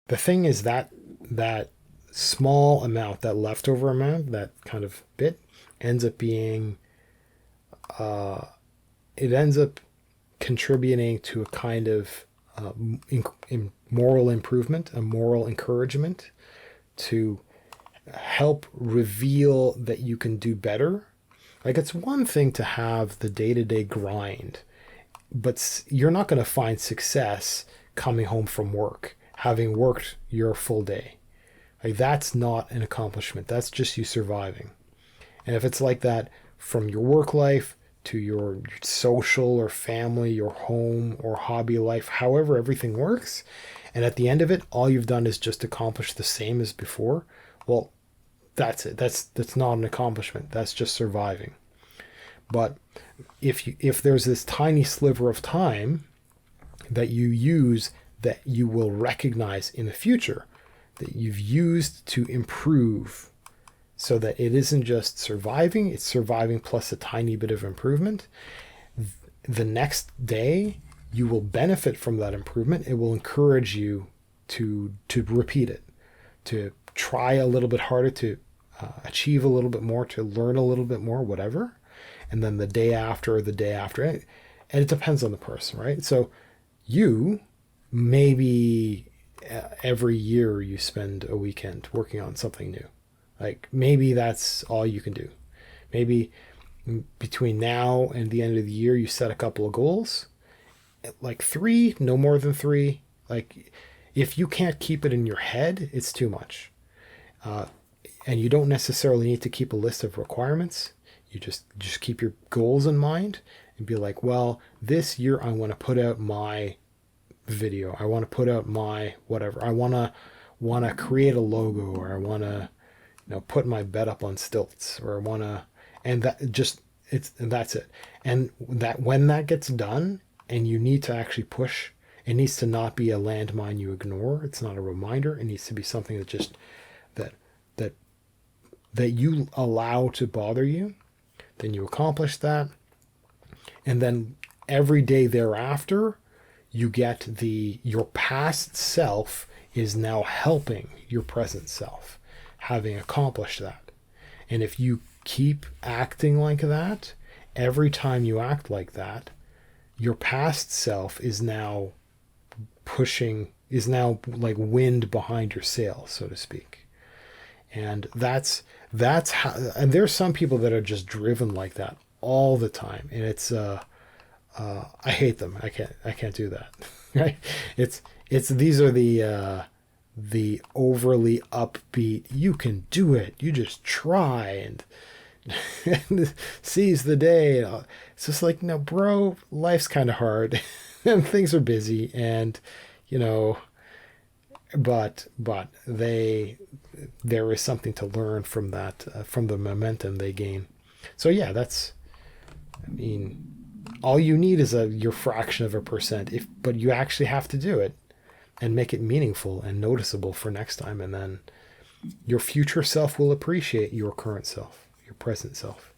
the thing is that small amount, that leftover amount, that kind of bit ends up being, it ends up contributing to a kind of in moral improvement, a moral encouragement to help reveal that you can do better. Like, it's one thing to have the day-to-day grind, but you're not going to find success coming home from work, having worked your full day. Like, that's not an accomplishment. That's just you surviving. And if it's like that from your work life to your social or family, your home or hobby life, however everything works, and at the end of it, all you've done is just accomplish the same as before, well, that's it. That's not an accomplishment. That's just surviving. But if there's this tiny sliver of time that you use, that you will recognize in the future, that you've used to improve, so that it isn't just surviving, it's surviving plus a tiny bit of improvement, the next day you will benefit from that improvement. It will encourage you to repeat it, to try a little bit harder, to achieve a little bit more, to learn a little bit more, whatever. And then the day after, or the day after, and it depends on the person, right? So you, maybe every year you spend a weekend working on something new. Like, maybe that's all you can do. Maybe between now and the end of the year, you set a couple of goals, like 3, no more than 3. Like, if you can't keep it in your head, it's too much. And you don't necessarily need to keep a list of requirements. You just keep your goals in mind and be like, well, this year I want to put out my video. I want to put out my whatever. I want to create a logo, or I want to, put my bed up on stilts, or I want to, and that's it. And that, when that gets done and you need to actually push, it needs to not be a landmine you ignore. It's not a reminder. It needs to be something that just, that you allow to bother you. Then you accomplish that. And then every day thereafter, you get your past self is now helping your present self, having accomplished that. And if you keep acting like that, every time you act like that, your past self is now like wind behind your sail, so to speak. And that's how, and there's some people that are just driven like that all the time. And it's, I hate them. I can't do that. Right. These are the overly upbeat, you can do it, you just try and seize the day. It's just like, no, bro, life's kind of hard and things are busy, and but there is something to learn from that, from the momentum they gain. So yeah, all you need is your fraction of a percent, but you actually have to do it and make it meaningful and noticeable for next time, and then your future self will appreciate your current self, your present self.